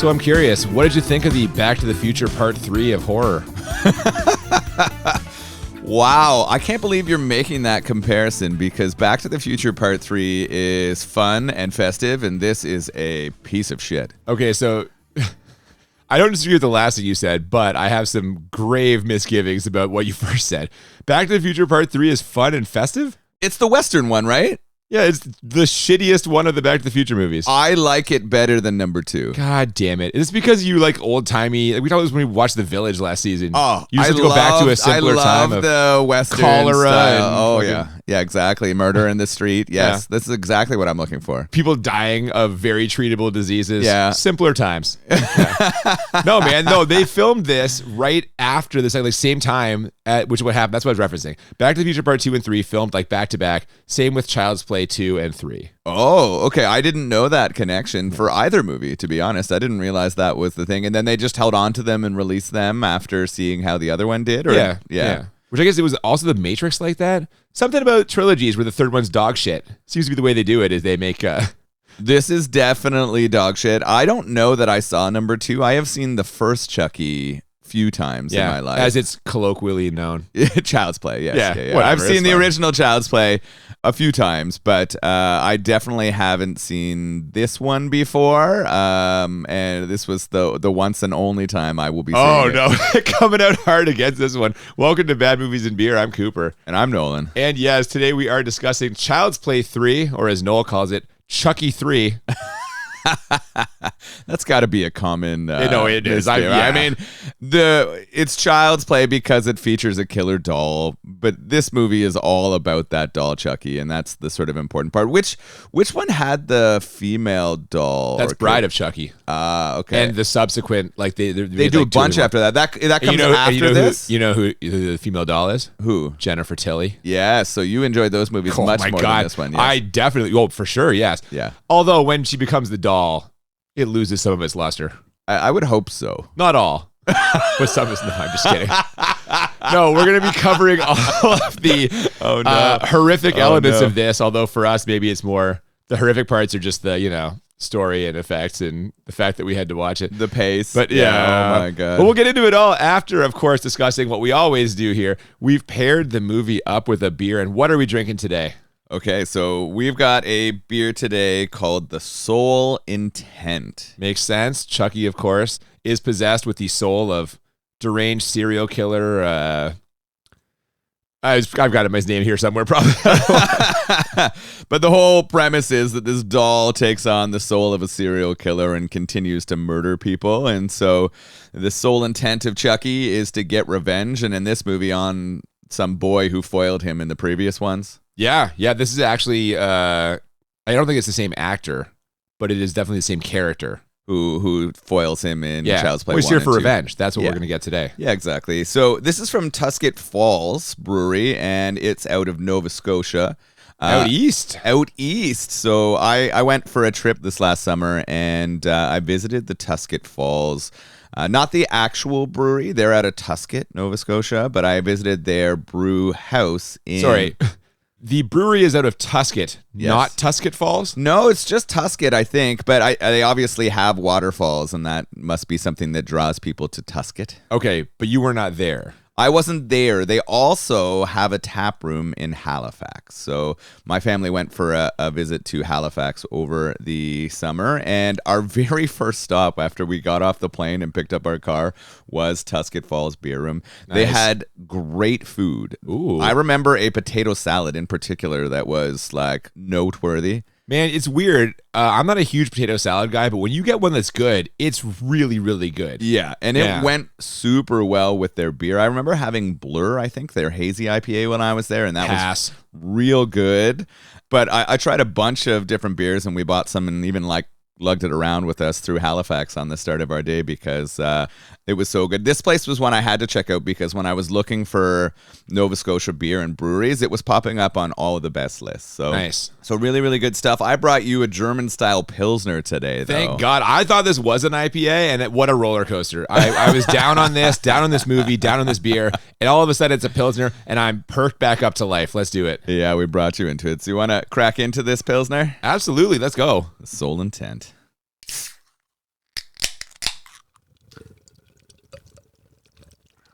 So I'm curious, what did you think of the Back to the Future Part 3 of horror? Wow, I can't believe you're making that comparison because Back to the Future Part 3 is fun and festive, and this is a piece of shit. Okay, so I don't disagree with the last thing you said, but I have some grave misgivings about what you first said. Back to the Future Part 3 is fun and festive? It's the Western one, right? Yeah, it's the shittiest one of the Back to the Future movies. I like it better than number 2. God damn it. Is this because you like old-timey... Like we talked about this when we watched The Village last season. Oh, you used to go back to a simpler time of the Western cholera style. and yeah. Yeah, exactly. Murder in the street. Yes, This is exactly what I'm looking for. people dying of very treatable diseases. Yeah. Simpler times. Yeah. No, man. No, they filmed this right after this, like same time, which is what happened. That's what I was referencing. Back to the Future Part 2 and 3 filmed like back-to-back. Same with Child's Play 2 and 3. Oh, okay. I didn't know that connection for either movie, to be honest. I didn't realize that was the thing. And then they just held on to them and released them after seeing how the other one did? Or? Yeah. Which I guess it was also The Matrix like that. Something about trilogies where the third one's dog shit. Seems to be the way they do it is they make... This is definitely dog shit. I don't know that I saw number 2. I have seen the first Chucky few times in my life. As it's colloquially known. Child's Play, yes. Yeah, I've seen the original Child's Play a few times, but I definitely haven't seen this one before. And this was the once and only time I will be seeing it. Oh, no. Coming out hard against this one. Welcome to Bad Movies and Beer. I'm Cooper. And I'm Nolan. And yes, today we are discussing Child's Play 3, or as Noel calls it, Chucky 3. That's got to be a common. No, it is. I mean, it's Child's Play because it features a killer doll, but this movie is all about that doll, Chucky, and that's the sort of important part. Which one had the female doll? That's Bride of Chucky. Okay. And the subsequent, like they do like a bunch after that. That comes after this. You know who the female doll is? Who? Jennifer Tilly. Yeah. So you enjoyed those movies much more than this one. Yes. I definitely. Well, for sure. Yes. Yeah. Although when she becomes the doll, it loses some of its luster. I would hope so. Not all. But some is no, I'm just kidding. No, we're going to be covering all of the horrific elements of this, although for us, maybe it's more, the horrific parts are just the, story and effects and the fact that we had to watch it. The pace. But yeah. Oh my God. But we'll get into it all after, of course, discussing what we always do here. We've paired the movie up with a beer, and what are we drinking today? Okay, so we've got a beer today called the Soul Intent. Makes sense. Chucky, of course, is possessed with the soul of deranged serial killer. I've got his name here somewhere, probably. But the whole premise is that this doll takes on the soul of a serial killer and continues to murder people. And so the sole intent of Chucky is to get revenge. And in this movie, on some boy who foiled him in the previous ones. Yeah. This is actually, I don't think it's the same actor, but it is definitely the same character. Who foils him in Child's Play 1 He's here and for 2. revenge. That's what we're going to get today. Yeah, exactly. So this is from Tusket Falls Brewery, and it's out of Nova Scotia. Out east. So I went for a trip this last summer, and I visited the Tusket Falls. Not the actual brewery. They're out of Tusket, Nova Scotia, but I visited their brew house in... Sorry. The brewery is out of Tusket, not Tusket Falls? No, it's just Tusket, I think. But they obviously have waterfalls, and that must be something that draws people to Tusket. Okay, but you were not there. I wasn't there. They also have a tap room in Halifax. So my family went for a visit to Halifax over the summer. And our very first stop after we got off the plane and picked up our car was Tusket Falls Beer Room. Nice. They had great food. Ooh. I remember a potato salad in particular that was like noteworthy. Man, it's weird. I'm not a huge potato salad guy, but when you get one that's good, it's really, really good. Yeah, and it went super well with their beer. I remember having Blur, I think, their hazy IPA when I was there, and that was real good. But I tried a bunch of different beers, and we bought some and even lugged it around with us through Halifax on the start of our day because it was so good. This place was one I had to check out because when I was looking for Nova Scotia beer and breweries, it was popping up on all of the best lists. So nice. So really, really good stuff. I brought you a German-style Pilsner today, though. Thank God. I thought this was an IPA, and what a roller coaster. I was down on this movie, down on this beer, and all of a sudden it's a Pilsner, and I'm perked back up to life. Let's do it. Yeah, we brought you into it. So you want to crack into this Pilsner? Absolutely. Let's go. Soul Intent.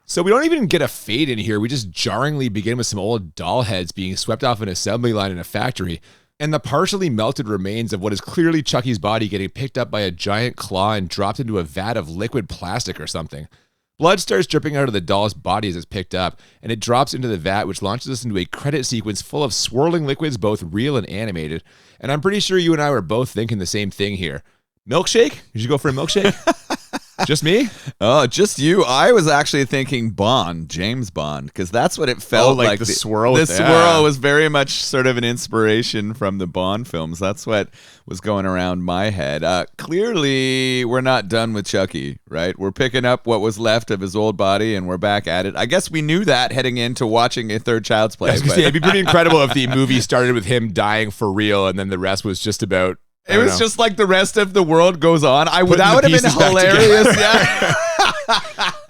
So we don't even get a fade in here. We just jarringly begin with some old doll heads being swept off an assembly line in a factory, and the partially melted remains of what is clearly Chucky's body getting picked up by a giant claw and dropped into a vat of liquid plastic or something. Blood starts dripping out of the doll's body as it's picked up, and it drops into the vat, which launches us into a credit sequence full of swirling liquids, both real and animated. And I'm pretty sure you and I were both thinking the same thing here. Milkshake? Did you go for a milkshake? Just me? Oh, just you. I was actually thinking Bond, James Bond, because that's what it felt like. The swirl. The swirl was very much sort of an inspiration from the Bond films. That's what was going around my head. Clearly, we're not done with Chucky, right? We're picking up what was left of his old body, and we're back at it. I guess we knew that heading into watching a third Child's Play. It'd be pretty incredible if the movie started with him dying for real, and then the rest was just about... It was just like the rest of the world goes on. That would have been hilarious. Yeah.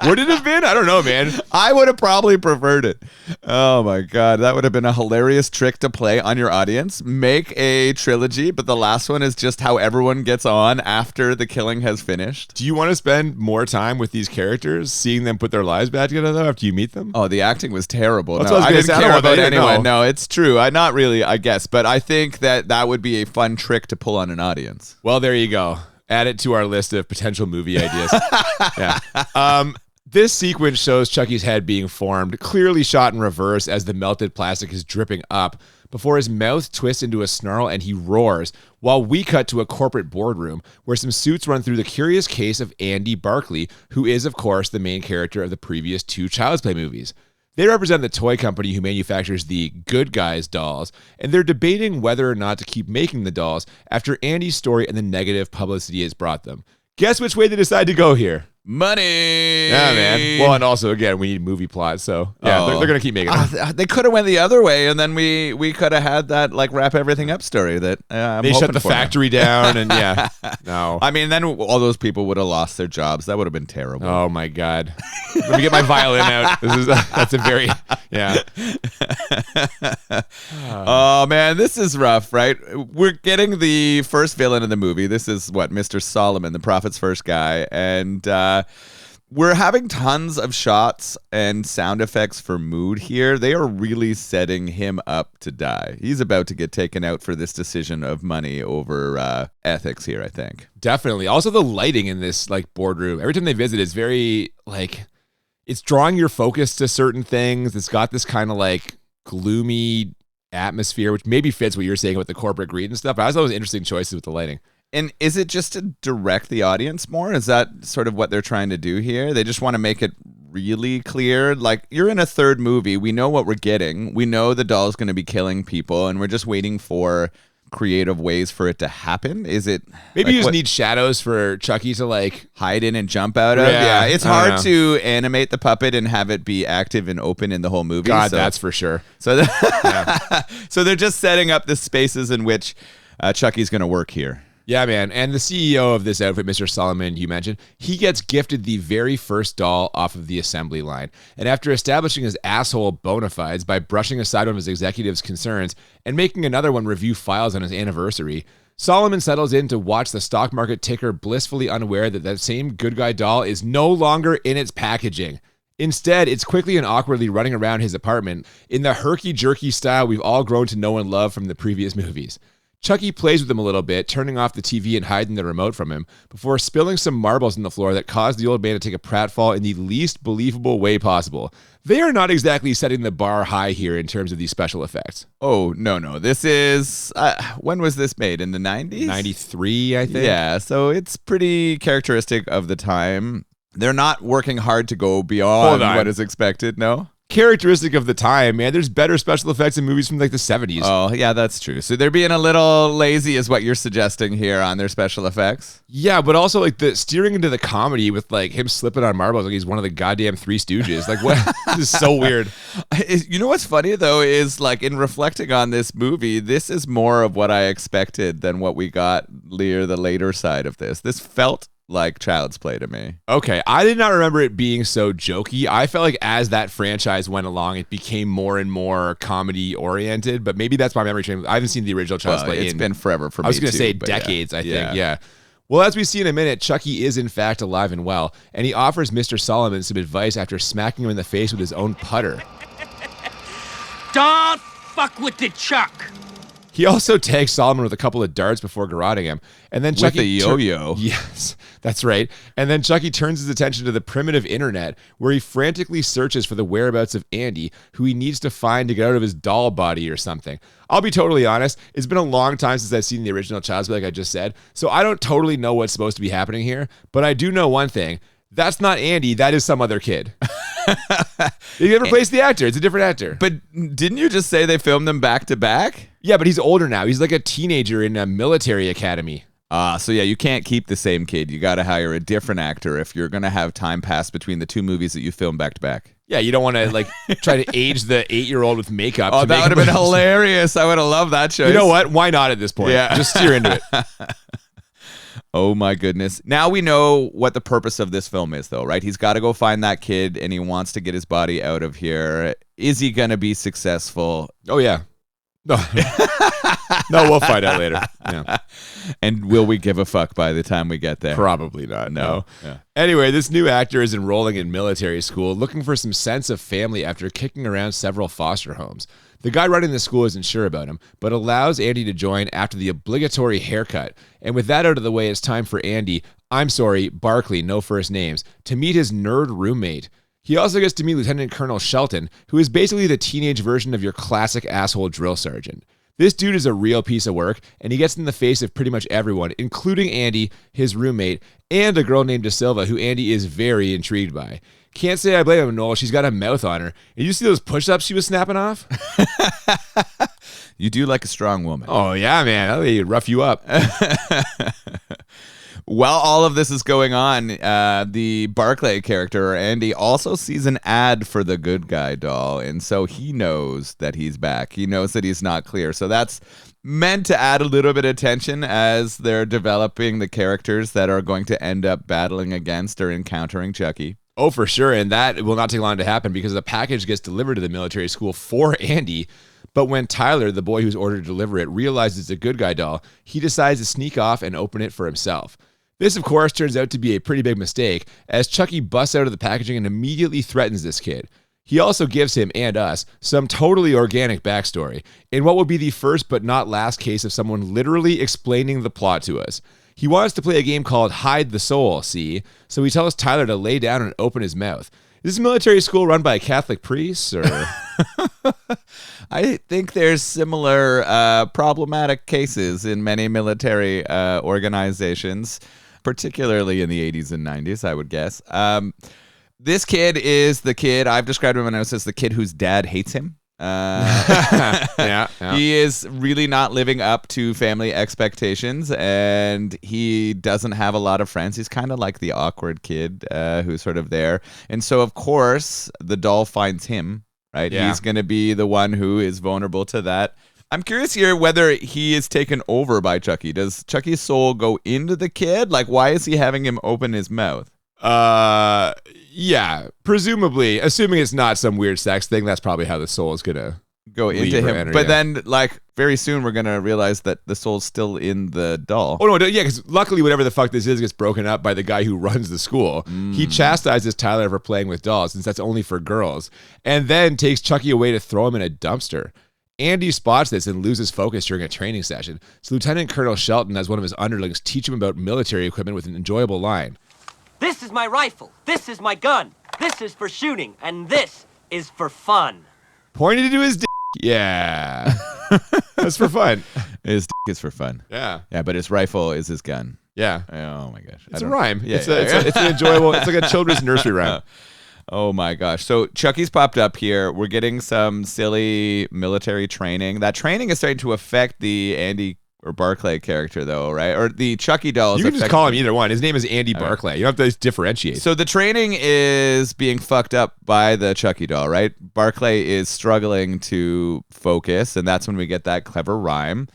Would it have been? I don't know, man. I would have probably preferred it. Oh my God. That would have been a hilarious trick to play on your audience. Make a trilogy, but the last one is just how everyone gets on after the killing has finished. Do you want to spend more time with these characters, seeing them put their lives back together though, after you meet them? Oh, the acting was terrible. That's no, I didn't care about anyone. No, it's true. Not really, I guess. But I think that would be a fun trick to pull on an audience. Well, there you go. Add it to our list of potential movie ideas. Yeah. This sequence shows Chucky's head being formed, clearly shot in reverse as the melted plastic is dripping up, before his mouth twists into a snarl and he roars, while we cut to a corporate boardroom where some suits run through the curious case of Andy Barkley, who is, of course, the main character of the previous two Child's Play movies. They represent the toy company who manufactures the Good Guys dolls, and they're debating whether or not to keep making the dolls after Andy's story and the negative publicity it's brought them. Guess which way they decide to go here? Money. Yeah, man. Well, and also, again, we need movie plots, so yeah, they're going to keep making them. They could have went the other way, and then we could have had that like wrap everything up story that they shut the factory down, and yeah, no. I mean, then all those people would have lost their jobs. That would have been terrible. Oh my God. Let me get my violin out. That's a very Oh man, this is rough, right? We're getting the first villain in the movie. This is Mr. Solomon, the Prophet's first guy, and we're having tons of shots and sound effects for mood here. They are really setting him up to die. He's about to get taken out for this decision of money over ethics here, I think. Definitely. Also, the lighting in this boardroom, every time they visit, is very it's drawing your focus to certain things. It's got this kind of gloomy atmosphere, which maybe fits what you're saying with the corporate greed and stuff. But I thought it was interesting choices with the lighting. And is it just to direct the audience more? Is that sort of what they're trying to do here? They just want to make it really clear? Like, you're in a third movie. We know what we're getting. We know the doll's going to be killing people, and we're just waiting for creative ways for it to happen. Is it maybe you just need shadows for Chucky to hide in and jump out of? Yeah, it's hard to animate the puppet and have it be active and open in the whole movie. God, that's for sure. So so they're just setting up the spaces in which Chucky's going to work here. Yeah, man. And the CEO of this outfit, Mr. Solomon, you mentioned, he gets gifted the very first doll off of the assembly line. And after establishing his asshole bona fides by brushing aside one of his executives' concerns and making another one review files on his anniversary, Solomon settles in to watch the stock market ticker, blissfully unaware that that same good guy doll is no longer in its packaging. Instead, it's quickly and awkwardly running around his apartment in the herky-jerky style we've all grown to know and love from the previous movies. Chucky plays with him a little bit, turning off the TV and hiding the remote from him, before spilling some marbles on the floor that caused the old man to take a pratfall in the least believable way possible. They are not exactly setting the bar high here in terms of these special effects. Oh, no. This is... when was this made? In the 90s? 93, I think. Yeah, so it's pretty characteristic of the time. They're not working hard to go beyond what is expected, no? Characteristic of the time, man. There's better special effects in movies from the 70s. Oh, yeah, that's true. So they're being a little lazy is what you're suggesting here on their special effects? Yeah, but also the steering into the comedy with him slipping on marbles like he's one of the goddamn Three Stooges. What? This is so weird. You know what's funny though is in reflecting on this movie, this is more of what I expected than what we got near the later side of this. This felt like Child's Play to me. Okay, I did not remember it being so jokey. I felt like as that franchise went along, it became more and more comedy oriented, but maybe that's my memory train. I haven't seen the original Child's Play. It's been forever for me. I was going to say decades, I think. Yeah. Well, as we see in a minute, Chucky is in fact alive and well, and he offers Mr. Solomon some advice after smacking him in the face with his own putter. Don't fuck with the Chuck. He also tags Solomon with a couple of darts before garroting him, and then Chucky with a yo-yo. Yes, that's right. And then Chucky turns his attention to the primitive internet, where he frantically searches for the whereabouts of Andy, who he needs to find to get out of his doll body or something. I'll be totally honest, it's been a long time since I've seen the original Child's Play, like I just said, so I don't totally know what's supposed to be happening here, but I do know one thing. That's not Andy, that is some other kid. You never replace the actor, it's a different actor. But didn't you just say they filmed them back to back? Yeah, but he's older now. He's like a teenager in a military academy. So yeah, you can't keep the same kid. You got to hire a different actor if you're going to have time pass between the two movies that you film back to back. Yeah, you don't want to like try to age the 8-year-old with makeup. Oh, that would have been hilarious. I would have loved that choice. You know what? Why not at this point? Yeah. Just steer into it. Oh my goodness. Now we know what the purpose of this film is, though, right? He's got to go find that kid and he wants to get his body out of here. Is he going to be successful? Oh, yeah. No, no, we'll find out later. Yeah. And will we give a fuck by the time we get there? Probably not. No. Yeah. Anyway, this new actor is enrolling in military school, looking for some sense of family after kicking around several foster homes. The guy running the school isn't sure about him, but allows Andy to join after the obligatory haircut. And with that out of the way, it's time for Andy, Barkley, no first names, to meet his nerd roommate. He also gets to meet Lieutenant Colonel Shelton, who is basically the teenage version of your classic asshole drill sergeant. This dude is a real piece of work, and he gets in the face of pretty much everyone, including Andy, his roommate, and a girl named De Silva, who Andy is very intrigued by. Can't say I blame him, Noel. She's got a mouth on her. Did you see those push-ups she was snapping off? You do like a strong woman. Oh, yeah, man. That'll rough you up. While all of this is going on, the Barclay character, Andy, also sees an ad for the good guy doll, and so he knows that he's back. He knows that he's not clear. So that's meant to add a little bit of tension as they're developing the characters that are going to end up battling against or encountering Chucky. Oh, for sure, and that will not take long to happen because the package gets delivered to the military school for Andy. But when Tyler, the boy who's ordered to deliver it, realizes it's a good guy doll, he decides to sneak off and open it for himself. This, of course, turns out to be a pretty big mistake, as Chucky busts out of the packaging and immediately threatens this kid. He also gives him, and us, some totally organic backstory, in what will be the first but not last case of someone literally explaining the plot to us. He wants to play a game called Hide the Soul, see? So he tells Tyler to lay down and open his mouth. Is this military school run by Catholic priests, or...? I think there's similar problematic cases in many military organizations, particularly in the 80s and 90s, I would guess. This kid is the kid, I've described him as the kid whose dad hates him. Yeah. He is really not living up to family expectations, and he doesn't have a lot of friends. He's kind of like the awkward kid who's sort of there. And so, of course, the doll finds him, right? Yeah. He's going to be the one who is vulnerable to that. I'm curious here whether he is taken over by Chucky. Does Chucky's soul go into the kid? Like, why is he having him open his mouth? Yeah, presumably, assuming it's not some weird sex thing, that's probably how the soul is gonna go into him. But then, like, very soon we're gonna realize that the soul's still in the doll. Oh no, yeah, because luckily whatever the fuck this is gets broken up by the guy who runs the school. He chastises Tyler for playing with dolls, since that's only for girls, and then takes Chucky away to throw him in a dumpster. Andy spots this and loses focus during a training session, so Lieutenant Colonel Shelton has one of his underlings teach him about military equipment with an enjoyable line. This is my rifle. This is my gun. This is for shooting. And this is for fun. Pointed to his dick. Yeah. That's for fun. His dick is for fun. Yeah. Yeah, but his rifle is his gun. Yeah. Oh, my gosh. It's a rhyme. Yeah, it's an enjoyable, it's like a children's nursery rhyme. Oh, my gosh. So Chucky's popped up here. We're getting some silly military training. That training is starting to affect the Andy or Barclay character, though, right? Or the Chucky doll. You can just call him either one. His name is Andy Barclay. You don't have to differentiate. So the training is being fucked up by the Chucky doll, right? Barclay is struggling to focus, and that's when we get that clever rhyme.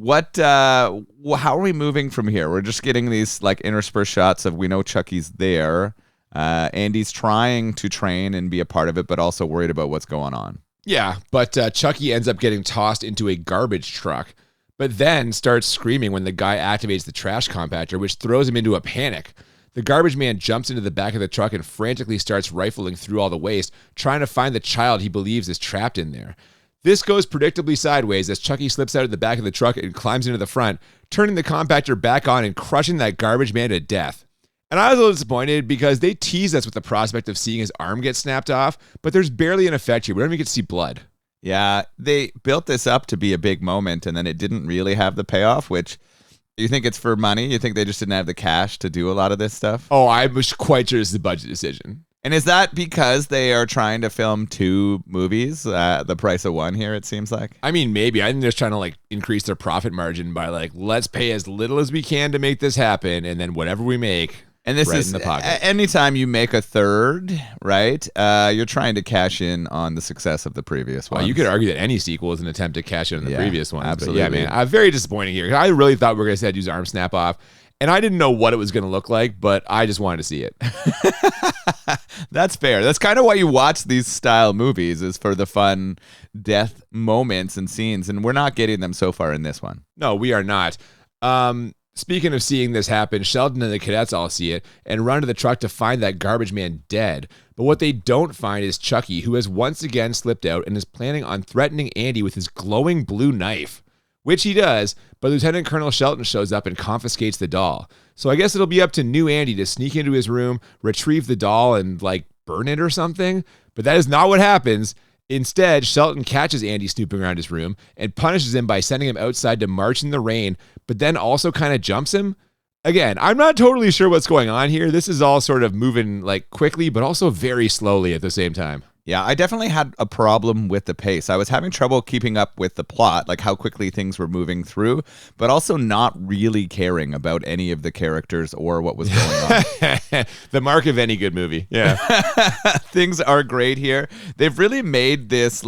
How are we moving from here? We're just getting these like interspersed shots of we know Chucky's there. Andy's trying to train and be a part of it, but also worried about what's going on. Yeah, but Chucky ends up getting tossed into a garbage truck. but then starts screaming when the guy activates the trash compactor, which throws him into a panic. The garbage man jumps into the back of the truck and frantically starts rifling through all the waste, trying to find the child he believes is trapped in there. This goes predictably sideways as Chucky slips out of the back of the truck and climbs into the front, turning the compactor back on and crushing that garbage man to death. And I was a little disappointed because they tease us with the prospect of seeing his arm get snapped off, but there's barely an effect here. We don't even get to see blood. Yeah, they built this up to be a big moment, and then it didn't really have the payoff, which you think it's for money? You think they just didn't have the cash to do a lot of this stuff? Oh, I was quite sure it's a budget decision. And is that because they are trying to film 2 movies, the price of one here, it seems like? I mean, maybe. I think they're trying to increase their profit margin by let's pay as little as we can to make this happen, and then whatever we make, and this right is in the pocket. Anytime you make a third, right? You're trying to cash in on the success of the previous one. You could argue that any sequel is an attempt to cash in on the previous one. Absolutely. But yeah, man, very disappointing here. I really thought we were going to use arm snap off. And I didn't know what it was going to look like, but I just wanted to see it. That's fair. That's kind of why you watch these style movies, is for the fun death moments and scenes. And we're not getting them so far in this one. No, we are not. Speaking of seeing this happen, Sheldon and the cadets all see it and run to the truck to find that garbage man dead. But what they don't find is Chucky, who has once again slipped out and is planning on threatening Andy with his glowing blue knife. Which he does, but Lieutenant Colonel Shelton shows up and confiscates the doll. So I guess it'll be up to new Andy to sneak into his room, retrieve the doll, and burn it or something. But that is not what happens. Instead, Shelton catches Andy snooping around his room and punishes him by sending him outside to march in the rain, but then also kind of jumps him. Again, I'm not totally sure what's going on here. This is all sort of moving quickly, but also very slowly at the same time. Yeah, I definitely had a problem with the pace. I was having trouble keeping up with the plot, how quickly things were moving through, but also not really caring about any of the characters or what was going on. The mark of any good movie. Yeah. Things are great here. They've really made this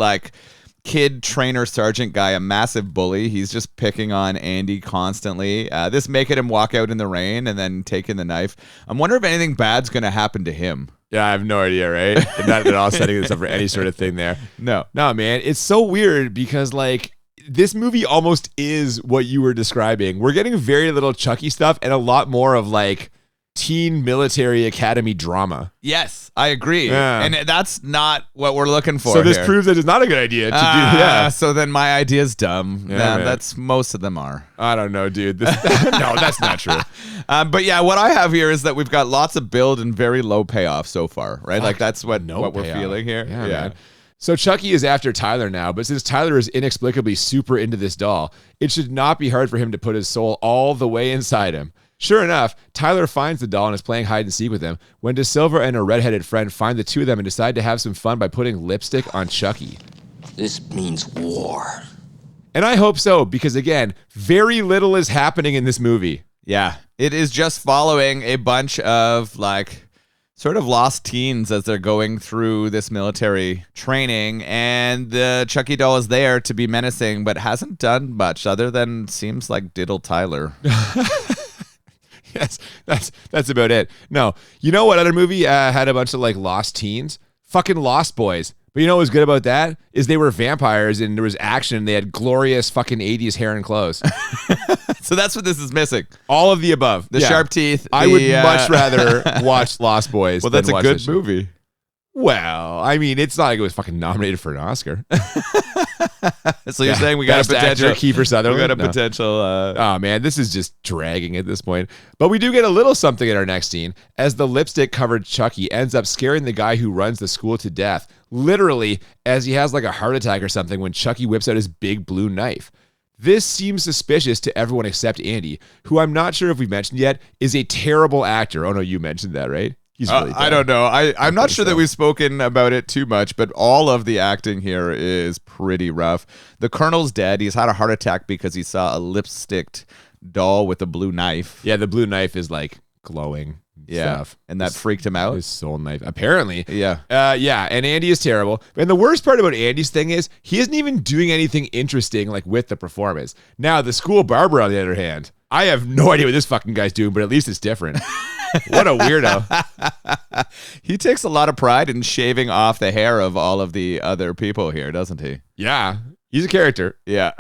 kid trainer sergeant guy a massive bully. He's just picking on Andy constantly. This making him walk out in the rain and then taking the knife. I'm wondering if anything bad's going to happen to him. Yeah, I have no idea, right? Not at all setting this up for any sort of thing there. No, man. It's so weird because this movie almost is what you were describing. We're getting very little Chucky stuff and a lot more of teen military academy drama. Yes, I agree. Yeah. And that's not what we're looking for. So this here. Proves that it's not a good idea to do. Yeah. So then my idea's dumb. Yeah, that's most of them are. I don't know, dude. No, that's not true. But yeah, what I have here is that we've got lots of build and very low payoff so far, right? That's what we're feeling here. Yeah. Man. So Chucky is after Tyler now, but since Tyler is inexplicably super into this doll, it should not be hard for him to put his soul all the way inside him. Sure enough, Tyler finds the doll and is playing hide and seek with him when DeSilva and a redheaded friend find the two of them and decide to have some fun by putting lipstick on Chucky. This means war. And I hope so, because again, very little is happening in this movie. Yeah, it is just following a bunch of sort of lost teens as they're going through this military training, and the Chucky doll is there to be menacing, but hasn't done much other than seems like diddle Tyler. Yes, that's about it. No, you know what other movie had a bunch of lost teens? Fucking Lost Boys. But you know what was good about that? Is they were vampires and there was action and they had glorious fucking 80s hair and clothes. So that's what this is missing. All of the above. The sharp teeth. I would much rather watch Lost Boys. Well, that's a good movie. Well, I mean, it's not like it was fucking nominated for an Oscar. So you're saying we got a potential Kiefer Sutherland? We got a potential. Oh man, this is just dragging at this point. But we do get a little something in our next scene as the lipstick-covered Chucky ends up scaring the guy who runs the school to death, literally as he has a heart attack or something when Chucky whips out his big blue knife. This seems suspicious to everyone except Andy, who I'm not sure if we've mentioned yet is a terrible actor. Oh no, you mentioned that, right? He's really I don't know. I'm not sure that we've spoken about it too much, but all of the acting here is pretty rough. The Colonel's dead. He's had a heart attack because he saw a lipsticked doll with a blue knife. Yeah, the blue knife is glowing stuff. And that freaked him out. His soul knife, apparently. Yeah. Yeah, and Andy is terrible. And the worst part about Andy's thing is he isn't even doing anything interesting with the performance. Now, the school barber, on the other hand, I have no idea what this fucking guy's doing, but at least it's different. What a weirdo. He takes a lot of pride in shaving off the hair of all of the other people here, doesn't he? Yeah. He's a character. Yeah.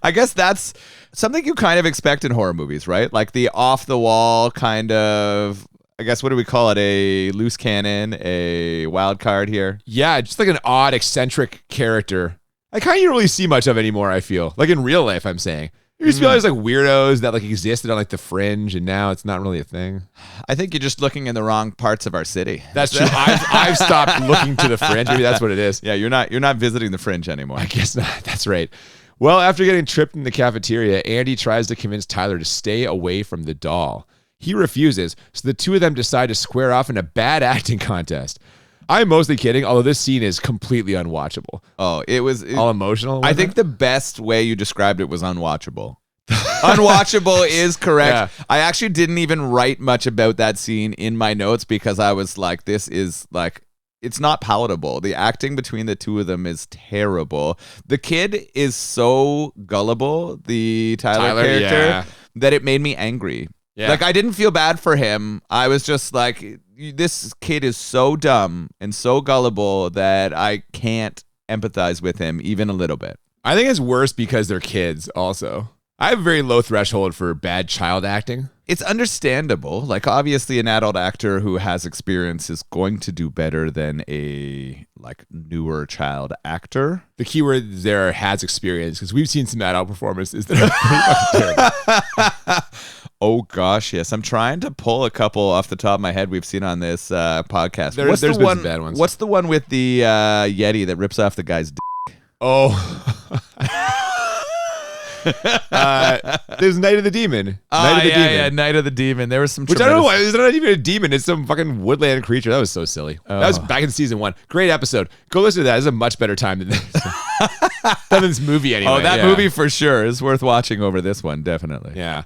I guess that's something you kind of expect in horror movies, right? Like the off the wall kind of, I guess, what do we call it? A loose cannon, a wild card here. Yeah, just like an odd, eccentric character. I kind of don't really see much of anymore, I feel. Like in real life, I'm saying. You used to be all these like weirdos that like existed on like the fringe, and now it's not really a thing. I think you're just looking in the wrong parts of our city. That's true. I've stopped looking to the fringe. Maybe that's what it is. Yeah, you're not visiting the fringe anymore. I guess not. That's right. Well, after getting tripped in the cafeteria, Andy tries to convince Tyler to stay away from the doll. He refuses, so the two of them decide to square off in a bad acting contest. I'm mostly kidding, although this scene is completely unwatchable. Oh, it was all emotional. I think the best way you described it was unwatchable. Unwatchable is correct. Yeah. I actually didn't even write much about that scene in my notes because I was like, this is like, it's not palatable. The acting between the two of them is terrible. The kid is so gullible, the Tyler character, that it made me angry. Yeah. Like, I didn't feel bad for him. I was just like, this kid is so dumb and so gullible that I can't empathize with him even a little bit. I think it's worse because they're kids also. I have a very low threshold for bad child acting. It's understandable. Like, obviously an adult actor who has experience is going to do better than a like newer child actor. The key word there has experience, because we've seen some adult performances that are pretty fucking terrible. Oh gosh, yes. I'm trying to pull a couple off the top of my head we've seen on this podcast. There's been some bad ones. What's the one with the Yeti that rips off the guy's dick? Oh. There's Night of the Demon. Night of the Demon. There was some Which I don't know why. It's not even a demon. It's some fucking woodland creature. That was so silly. That was back in season 1. Great episode. Go listen to that. It's a much better time than this. Than this movie anyway. Oh, that movie for sure is worth watching over this one, definitely. Yeah.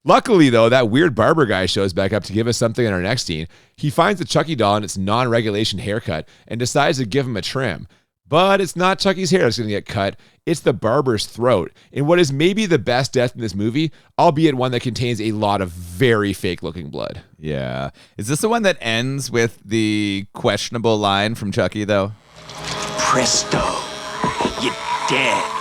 Luckily, though, that weird barber guy shows back up to give us something in our next scene. He finds the Chucky doll in its non-regulation haircut and decides to give him a trim. But it's not Chucky's hair that's going to get cut. It's the barber's throat in what is maybe the best death in this movie, albeit one that contains a lot of very fake-looking blood. Yeah. Is this the one that ends with the questionable line from Chucky, though? Presto, you're dead.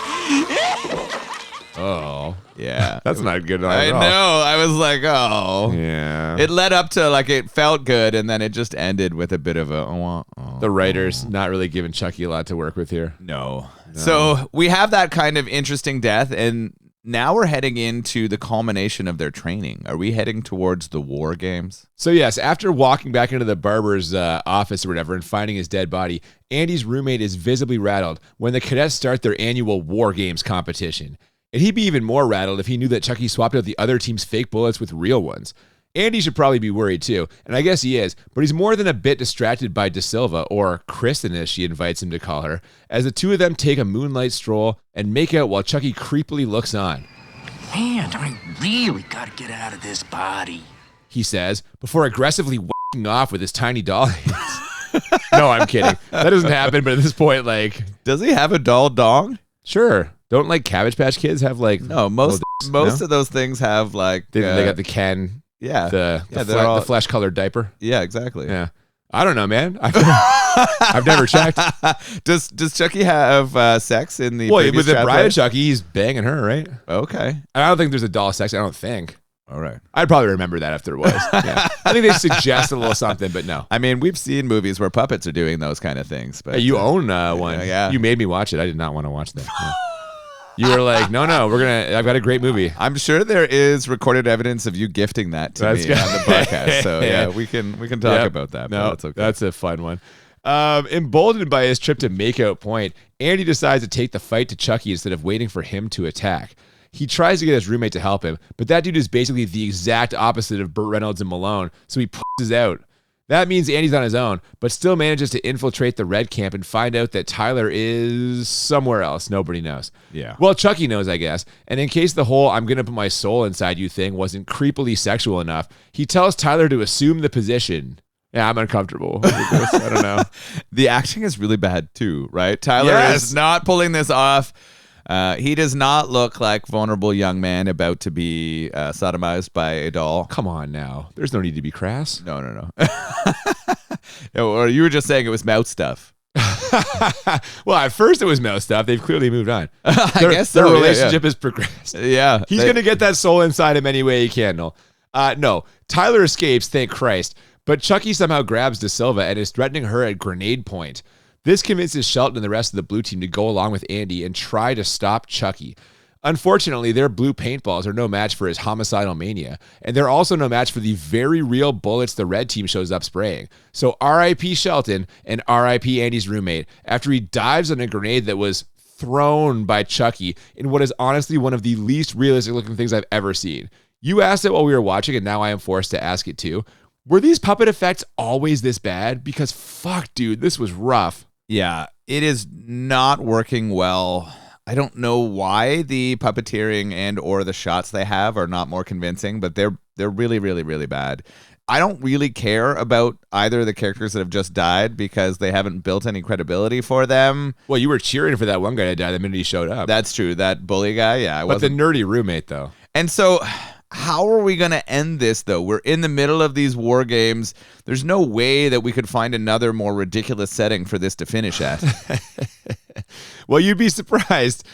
Oh. Yeah. That's not good at all. I know. I was like, oh. Yeah. It led up to, like, it felt good, and then it just ended with a bit of a... The writers not really giving Chucky a lot to work with here. No. So we have that kind of interesting death, and now we're heading into the culmination of their training. Are we heading towards the war games? So yes, after walking back into the barber's office or whatever and finding his dead body, Andy's roommate is visibly rattled when the cadets start their annual war games competition. And he'd be even more rattled if he knew that Chucky swapped out the other team's fake bullets with real ones. Andy should probably be worried too, and I guess he is, but he's more than a bit distracted by De Silva, or Kristen as she invites him to call her, as the two of them take a moonlight stroll and make out while Chucky creepily looks on. Man, I really gotta get out of this body, he says, before aggressively whacking off with his tiny doll hands. No, I'm kidding. That doesn't happen, but at this point, like... Does he have a doll dong? Sure. Don't, like, Cabbage Patch Kids have, like... No, most of those things have, like... They got the Ken... Yeah. The flesh-colored diaper. Yeah, exactly. Yeah. I don't know, man. I've never checked. Does Chucky have sex in the with the bride of Chucky, he's banging her, right? Okay. And I don't think there's a doll sex. I don't think. All right. I'd probably remember that if there was. Yeah. I think they suggest a little something, but no. I mean, we've seen movies where puppets are doing those kind of things. But hey, you own one. Yeah. You made me watch it. I did not want to watch that. Yeah. You were like, no, I've got a great movie. I'm sure there is recorded evidence of you gifting that to me on the podcast. So yeah, we can talk about that. No, that's okay. That's a fun one. Emboldened by his trip to Makeout Point, Andy decides to take the fight to Chucky instead of waiting for him to attack. He tries to get his roommate to help him, but that dude is basically the exact opposite of Burt Reynolds and Malone, so he pushes out. That means Andy's on his own, but still manages to infiltrate the Red Camp and find out that Tyler is somewhere else. Nobody knows. Yeah. Well, Chucky knows, I guess. And in case the whole I'm going to put my soul inside you thing wasn't creepily sexual enough, he tells Tyler to assume the position. Yeah, I'm uncomfortable with this. I don't know. The acting is really bad too, right? Tyler is not pulling this off. He does not look like vulnerable young man about to be sodomized by a doll. Come on now. There's no need to be crass. No. Or you were just saying it was mouth stuff. Well, at first it was mouth stuff. They've clearly moved on. I guess so. Their relationship has progressed. Yeah. He's going to get that soul inside him any way he can, Noel. No, Tyler escapes, thank Christ. But Chucky somehow grabs De Silva and is threatening her at grenade point. This convinces Shelton and the rest of the blue team to go along with Andy and try to stop Chucky. Unfortunately, their blue paintballs are no match for his homicidal mania, and they're also no match for the very real bullets the red team shows up spraying. So R.I.P. Shelton and R.I.P. Andy's roommate after he dives on a grenade that was thrown by Chucky in what is honestly one of the least realistic looking things I've ever seen. You asked it while we were watching, and now I am forced to ask it too. Were these puppet effects always this bad? Because fuck, dude, this was rough. Yeah, it is not working well. I don't know why the puppeteering and or the shots they have are not more convincing, but they're really, really, really bad. I don't really care about either of the characters that have just died because they haven't built any credibility for them. Well, you were cheering for that one guy to die the minute he showed up. That's true. That bully guy, yeah. But the nerdy roommate, though. And so how are we going to end this, though? We're in the middle of these war games. There's no way that we could find another more ridiculous setting for this to finish at. Well, you'd be surprised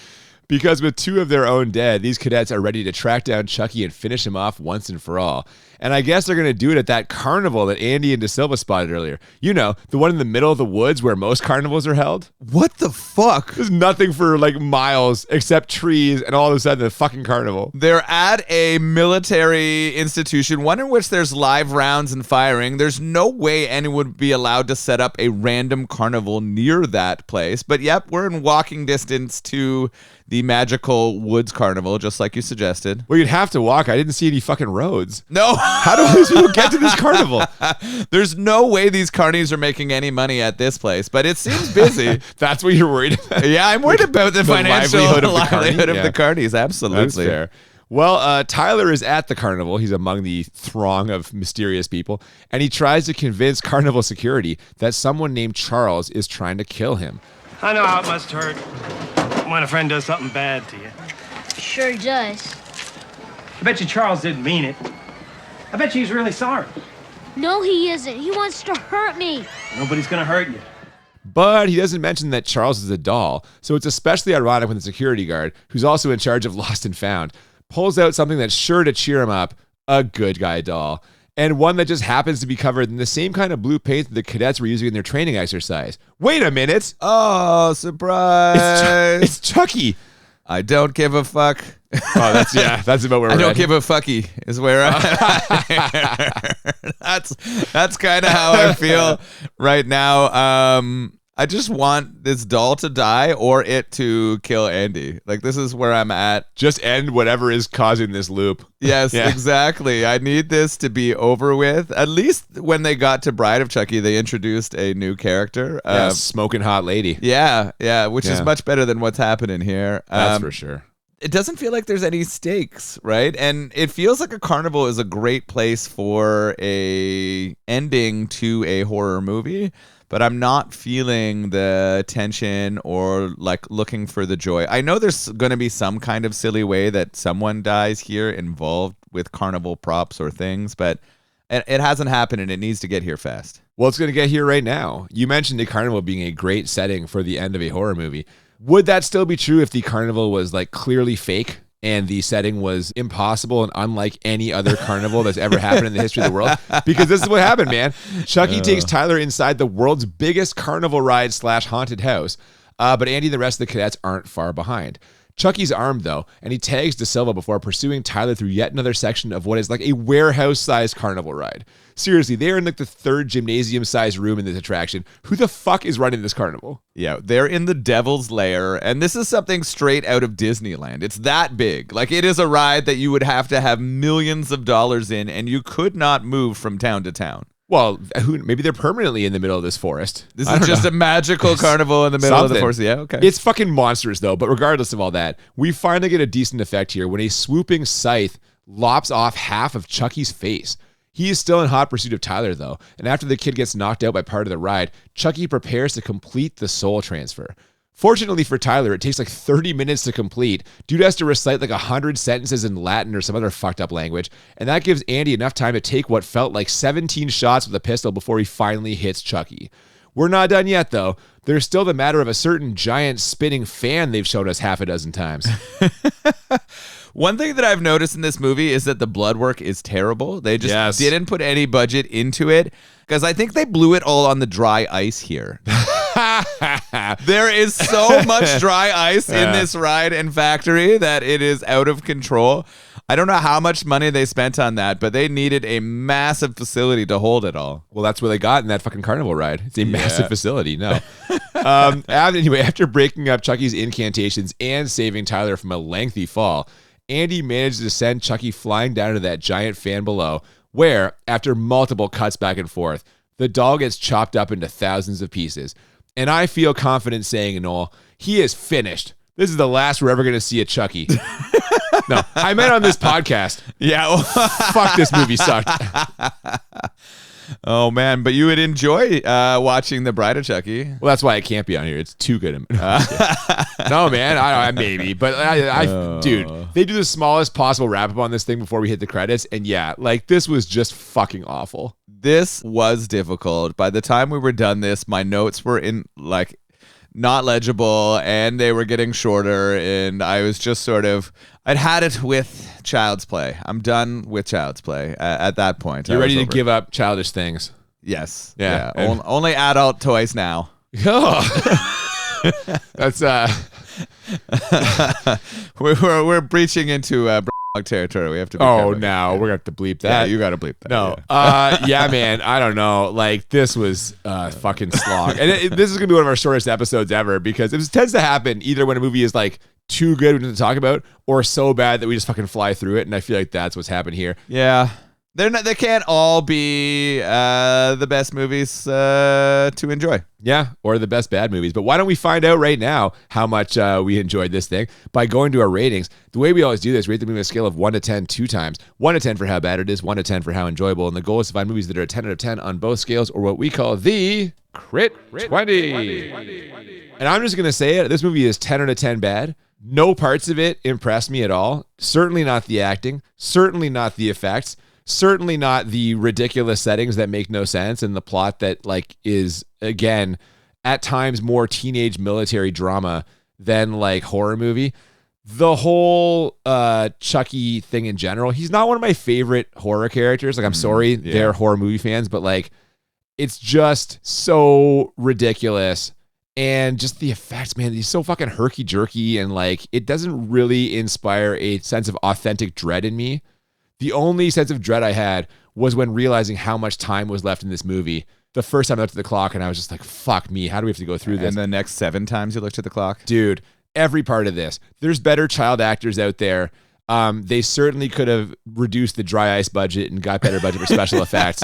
because with 2 of their own dead, these cadets are ready to track down Chucky and finish him off once and for all. And I guess they're going to do it at that carnival that Andy and De Silva spotted earlier. You know, the one in the middle of the woods where most carnivals are held. What the fuck? There's nothing for like miles except trees, and all of a sudden the fucking carnival. They're at a military institution, one in which there's live rounds and firing. There's no way anyone would be allowed to set up a random carnival near that place. But yep, we're in walking distance to the magical woods carnival, just like you suggested. Well, you'd have to walk. I didn't see any fucking roads. No. How do these people get to this carnival? There's no way these carnies are making any money at this place, but it seems busy. That's what you're worried about? Yeah, I'm worried about the financial livelihood of Yeah. the carnies. Absolutely. That's fair. Well, Tyler is at the carnival. He's among the throng of mysterious people, and he tries to convince carnival security that someone named Charles is trying to kill him. I know how it must hurt when a friend does something bad to you. Sure does. I bet you Charles didn't mean it. I bet you he's really sorry. No, he isn't. He wants to hurt me. Nobody's gonna hurt you. But he doesn't mention that Charles is a doll, so it's especially ironic when the security guard, who's also in charge of Lost and Found, pulls out something that's sure to cheer him up, a good guy doll. And one that just happens to be covered in the same kind of blue paint that the cadets were using in their training exercise. Wait a minute. Oh, surprise. It's Chucky. I don't give a fuck. Oh, that's about where we're I don't at. give a fucky is where that's kind of how I feel right now. I just want this doll to die or it to kill Andy. Like, this is where I'm at. Just end whatever is causing this loop. Yes, yeah. Exactly. I need this to be over with. At least when they got to Bride of Chucky, they introduced a new character. Smoking hot lady. Yeah, which is much better than what's happening here. That's for sure. It doesn't feel like there's any stakes, right? And it feels like a carnival is a great place for a ending to a horror movie. But I'm not feeling the tension or like looking for the joy. I know there's going to be some kind of silly way that someone dies here involved with carnival props or things, but it hasn't happened and it needs to get here fast. Well, it's going to get here right now. You mentioned a carnival being a great setting for the end of a horror movie. Would that still be true if the carnival was like clearly fake and the setting was impossible and unlike any other carnival that's ever happened in the history of the world? Because this is what happened, man. Chucky takes Tyler inside the world's biggest carnival ride / haunted house. But Andy and the rest of the cadets aren't far behind. Chucky's armed, though, and he tags De Silva before pursuing Tyler through yet another section of what is like a warehouse-sized carnival ride. Seriously, they're in like the 3rd gymnasium-sized room in this attraction. Who the fuck is running this carnival? Yeah, they're in the Devil's Lair, and this is something straight out of Disneyland. It's that big. Like, it is a ride that you would have to have millions of dollars in, and you could not move from town to town. Well, maybe they're permanently in the middle of this forest. This is just a magical carnival in the middle of the forest. Yeah, okay. It's fucking monstrous, though. But regardless of all that, we finally get a decent effect here when a swooping scythe lops off half of Chucky's face. He is still in hot pursuit of Tyler, though. And after the kid gets knocked out by part of the ride, Chucky prepares to complete the soul transfer. Fortunately for Tyler, it takes like 30 minutes to complete. Dude has to recite like 100 sentences in Latin or some other fucked up language, and that gives Andy enough time to take what felt like 17 shots with a pistol before he finally hits Chucky. We're not done yet, though. There's still the matter of a certain giant spinning fan they've shown us half a dozen times. One thing that I've noticed in this movie is that the blood work is terrible. They just didn't put any budget into it because I think they blew it all on the dry ice here. There is so much dry ice in this ride and factory that it is out of control. I don't know how much money they spent on that, but they needed a massive facility to hold it all. Well, that's what they got in that fucking carnival ride. It's a massive facility. No. Anyway, after breaking up Chucky's incantations and saving Tyler from a lengthy fall, Andy manages to send Chucky flying down to that giant fan below, where, after multiple cuts back and forth, the doll gets chopped up into thousands of pieces. And I feel confident saying, Noel, he is finished. This is the last we're ever going to see a Chucky. No, I meant on this podcast. Yeah. Well, fuck, this movie sucked. Oh, man. But you would enjoy watching The Bride of Chucky. Well, that's why it can't be on here. It's too good. No, man. I maybe. But, dude, they do the smallest possible wrap-up on this thing before we hit the credits. And, yeah, like, this was just fucking awful. This was difficult. By the time we were done this, my notes were in, like, not legible, and they were getting shorter, and I was just sort of, I'd had it with Child's Play. I'm done with Child's Play at that point. You're ready to give up childish things. Yes. Yeah. Only adult toys now. That's we're breaching into territory. We have to be careful. No, we're gonna have to bleep that. Yeah, you gotta bleep that. No. Yeah, man, I don't know. Like, this was fucking slog. And this is gonna be one of our shortest episodes ever because it tends to happen either when a movie is like too good to talk about or so bad that we just fucking fly through it. And I feel like that's what's happened here. Yeah. They can't all be the best movies to enjoy. Yeah, or the best bad movies. But why don't we find out right now how much we enjoyed this thing by going to our ratings. The way we always do this, rate the movie on a scale of 1 to 10 two times. 1 to 10 for how bad it is, 1 to 10 for how enjoyable. And the goal is to find movies that are a 10 out of 10 on both scales, or what we call the Crit 20. And I'm just going to say it. This movie is 10 out of 10 bad. No parts of it impressed me at all. Certainly not the acting. Certainly not the effects. Certainly not the ridiculous settings that make no sense and the plot that like is, again, at times more teenage military drama than like horror movie. The whole Chucky thing in general, he's not one of my favorite horror characters. Like, I'm sorry, they're horror movie fans, but like, it's just so ridiculous. And just the effects, man, he's so fucking herky-jerky, and like, it doesn't really inspire a sense of authentic dread in me. The only sense of dread I had was when realizing how much time was left in this movie. The first time I looked at the clock and I was just like, fuck me, how do we have to go through this? And the next 7 times you looked at the clock? Dude, every part of this. There's better child actors out there. They certainly could have reduced the dry ice budget and got better budget for special effects.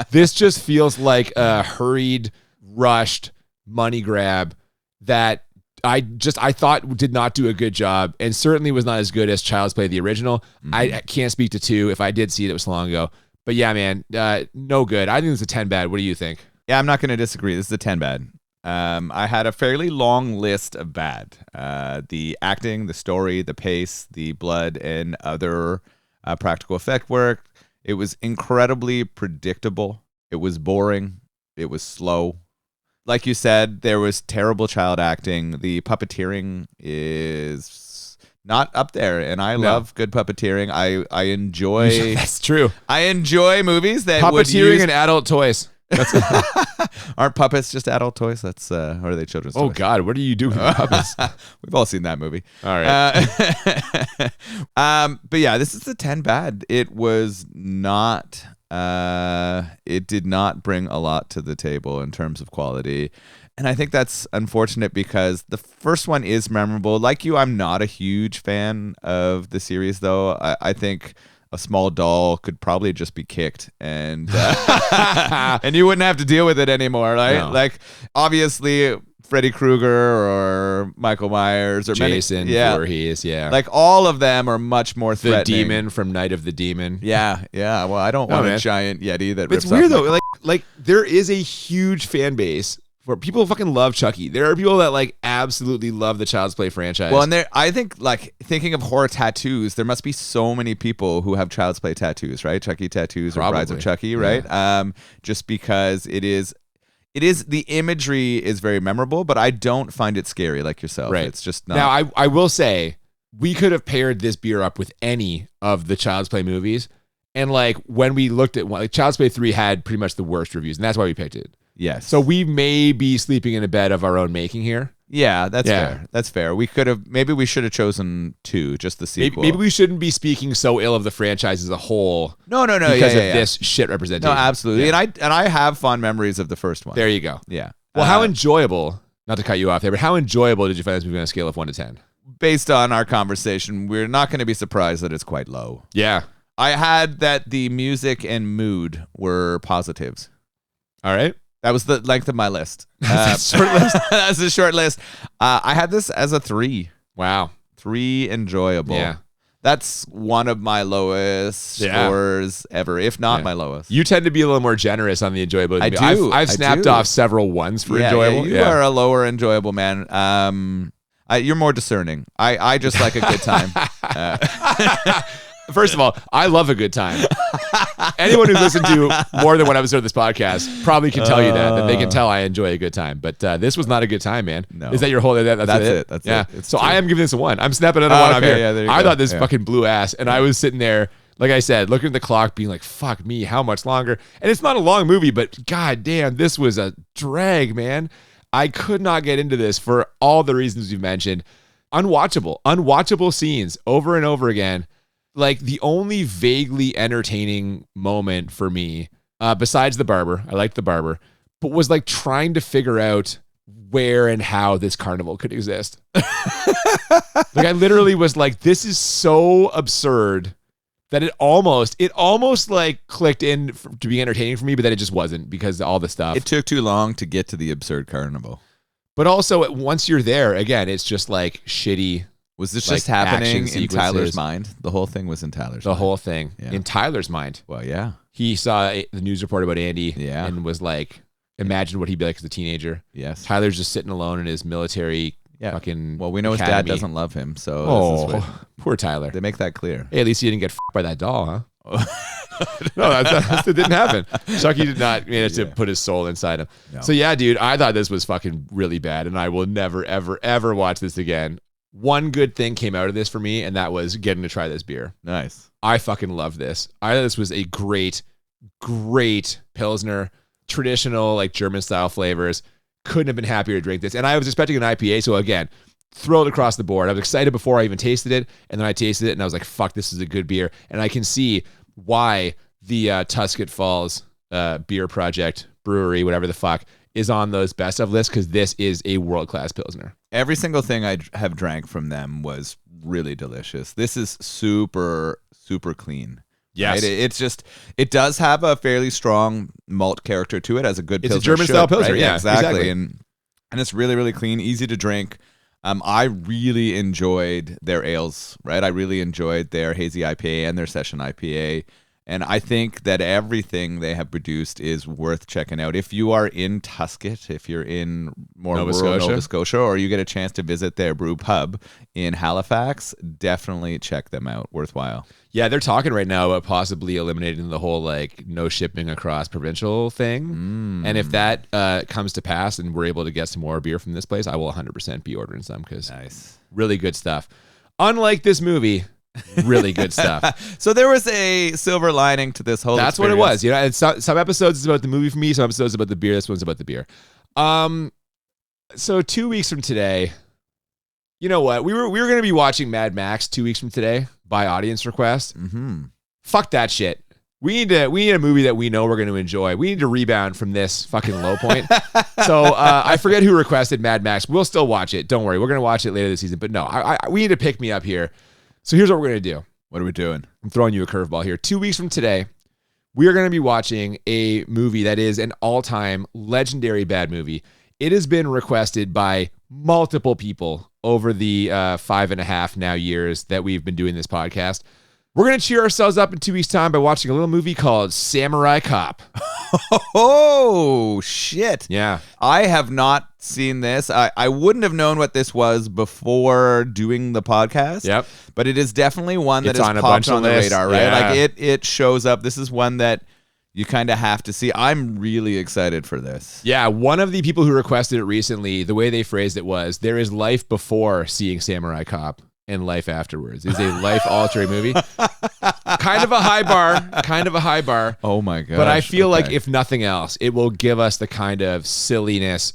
This just feels like a hurried, rushed money grab that I thought did not do a good job, and certainly was not as good as Child's Play, the original. I can't speak to 2. If I did see it, it was so long ago. But yeah, man, no good. I think it's a 10 bad. What do you think? Yeah, I'm not going to disagree. This is a 10 bad. I had a fairly long list of bad. The acting, the story, the pace, the blood, and other practical effect work. It was incredibly predictable. It was boring. It was slow. Like you said, there was terrible child acting. The puppeteering is not up there, and I love good puppeteering. I enjoy. That's true. I enjoy movies that puppeteering and adult toys. Aren't puppets just adult toys? That's or are they children's toys? Oh God, what are you doing with puppets? We've all seen that movie. All right. But yeah, this is a 10 bad. It was not. It did not bring a lot to the table in terms of quality. And I think that's unfortunate because the first one is memorable. Like you, I'm not a huge fan of the series, though. I think a small doll could probably just be kicked and and you wouldn't have to deal with it anymore, right? No. Like, obviously, Freddy Krueger or Michael Myers or Jason Voorhees, like all of them are much more threatening. The Demon from Night of the Demon. Yeah. Well, I don't want a giant Yeti that. But it's weird though. Like there is a huge fan base where people fucking love Chucky. There are people that like absolutely love the Child's Play franchise. Well, and I think, like, thinking of horror tattoos, there must be so many people who have Child's Play tattoos, right? Chucky tattoos or Brides of Chucky, right? Just because it is It is, the imagery is very memorable, but I don't find it scary like yourself. Right. It's just not. Now, I will say, we could have paired this beer up with any of the Child's Play movies. And like when we looked at one, like Child's Play 3 had pretty much the worst reviews, and that's why we picked it. Yes. So we may be sleeping in a bed of our own making here. Yeah, that's fair. That's fair. Maybe we should have chosen 2, just the sequel. Maybe we shouldn't be speaking so ill of the franchise as a whole. No. Because of this shit representation. No, absolutely. Yeah. And I have fond memories of the first one. There you go. Yeah. Well, how enjoyable, not to cut you off there, but how enjoyable did you find this movie on a scale of 1 to 10? Based on our conversation, we're not going to be surprised that it's quite low. Yeah. I had that the music and mood were positives. All right. That was the length of my list. That's a short list. That's a short list. I had this as a 3. Wow. 3 enjoyable. Yeah. That's one of my lowest scores ever, if not my lowest. You tend to be a little more generous on the enjoyable. I do. I've snapped off several ones for enjoyable. You are a lower enjoyable man. You're more discerning. I just like a good time. First of all, I love a good time. Anyone who's listened to more than one episode of this podcast probably can tell you that they can tell I enjoy a good time. But this was not a good time, man. No. Is that your whole? That's it. That's it. It's so true. I am giving this a 1. I'm snapping another one up here. Yeah, there you I go. thought this fucking blew ass, and I was sitting there, like I said, looking at the clock, being like, "Fuck me, how much longer?" And it's not a long movie, but god damn, this was a drag, man. I could not get into this for all the reasons you've mentioned. Unwatchable scenes over and over again. Like the only vaguely entertaining moment for me, besides the barber, I liked the barber, but was like trying to figure out where and how this carnival could exist. Like I literally was like, this is so absurd that it almost like clicked in to be entertaining for me, but then it just wasn't because of all the stuff. It took too long to get to the absurd carnival. But also once you're there, again, it's just like shitty. Was this like just happening in sequences. Tyler's mind? The whole thing was in Tyler's mind. The whole thing Yeah. in Tyler's mind. Well, yeah. He saw the news report about Andy and was like, imagine what he'd be like as a teenager. Yes. Tyler's just sitting alone in his military fucking Well, we know his dad academy. doesn't love him, so this is what, poor Tyler. they make that clear. Hey, at least he didn't get f***ed by that doll, huh? No, that didn't happen. Chucky did not manage to put his soul inside him. No. So yeah, dude, I thought this was fucking really bad, and I will never, ever, ever watch this again. One good thing came out of this for me, and that was getting to try this beer. Nice. I fucking love this. I thought this was a great Pilsner, traditional, like German style flavors. Couldn't have been happier to drink this. And I was expecting an IPA. So again, thrilled across the board. I was excited before I even tasted it. And then I tasted it and I was like, fuck, this is a good beer. And I can see why the Tusket Falls Beer Project Brewery, whatever the fuck, is on those best of lists, because this is a world-class Pilsner. Every single thing I have drank from them was really delicious. This is super, super clean. Yes. Right? It's just, it does have a fairly strong malt character to it, as a good It's a Pilsner German style should, Pilsner, right? yeah, exactly. exactly. And it's really, really clean, easy to drink. I really enjoyed their ales, right? I really enjoyed their hazy IPA and their session IPA. And I think that everything they have produced is worth checking out. If you are in Tusket, if you're in more rural Nova Scotia, or you get a chance to visit their brew pub in Halifax, definitely check them out. Worthwhile. Yeah, they're talking right now about possibly eliminating the whole like no shipping across provincial thing. And if that comes to pass and we're able to get some more beer from this place, I will 100% be ordering some, because really good stuff. Unlike this movie, really good stuff. So there was a silver lining to this whole That's experience. what it was. You know, and some episodes is about the movie for me, some episodes about the beer. This one's about the beer. So 2 weeks from today, you know what? We were going to be watching Mad Max 2 weeks from today by audience request. Fuck that shit. We need a movie that we know we're going to enjoy. We need to rebound from this fucking low point. So I forget who requested Mad Max. We'll still watch it. Don't worry. We're going to watch it later this season. But no, we need to pick me up here. So here's what we're going to do. What are we doing? I'm throwing you a curveball here. 2 weeks from today, we are going to be watching a movie that is an all-time legendary bad movie. It has been requested by multiple people over the 5.5 now years that we've been doing this podcast. We're going to cheer ourselves up in 2 weeks' time by watching a little movie called Samurai Cop. Oh, shit. Yeah. I have not seen this. I wouldn't have known what this was before doing the podcast. Yep. But it is definitely one that It's has on a popped bunch of on the lists. radar, right? Yeah. Like it shows up. This is one that You kind of have to see. I'm really excited for this. Yeah, one of the people who requested it recently, the way they phrased it was, there is life before seeing Samurai Cop and life afterwards. It's a life-altering movie. Kind of a high bar. Oh my god! But I feel like if nothing else, it will give us the kind of silliness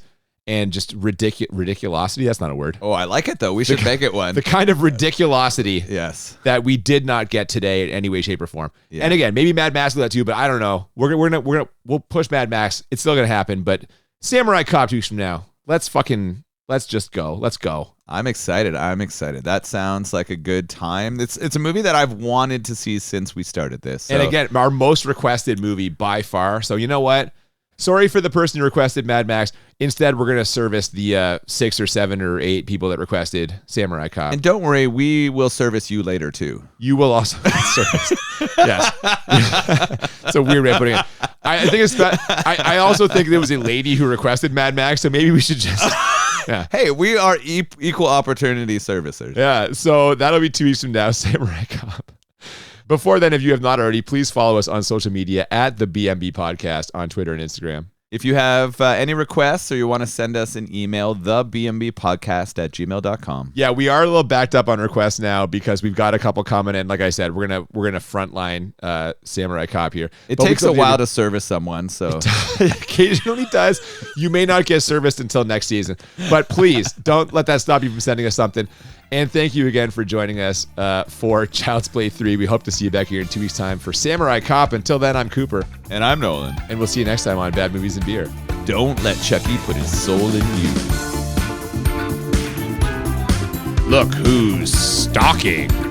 and just ridiculosity. That's not a word. Oh, I like it though. We should make it one. The kind of ridiculosity yes. that we did not get today in any way, shape, or form. Yeah. And again, maybe Mad Max will that too, but I don't know. We'll push Mad Max. It's still gonna happen. But Samurai Cop 2 weeks from now, let's just go. Let's go. I'm excited. That sounds like a good time. It's a movie that I've wanted to see since we started this. So. And again, our most requested movie by far. So you know what? Sorry for the person who requested Mad Max. Instead, we're going to service the 6 or 7 or 8 people that requested Samurai Cop. And don't worry, we will service you later too. You will also service. Yes. It's a weird way of putting it. I think it's not, I also think there was a lady who requested Mad Max, so maybe we should just... Yeah. Hey, we are equal opportunity servicers. Yeah, so that'll be 2 weeks from now, Samurai Cop. Before then, if you have not already, please follow us on social media at the BMB Podcast on Twitter and Instagram. If you have any requests or you want to send us an email, thebmbpodcast@gmail.com. Yeah, we are a little backed up on requests now because we've got a couple coming in. Like I said, we're gonna frontline Samurai Cop here. It takes a while to service someone, so it occasionally does. You may not get serviced until next season, but please don't let that stop you from sending us something. And thank you again for joining us for Child's Play 3. We hope to see you back here in 2 weeks' time for Samurai Cop. Until then, I'm Cooper. And I'm Nolan. And we'll see you next time on Bad Movies and Beer. Don't let Chucky put his soul in you. Look who's stalking.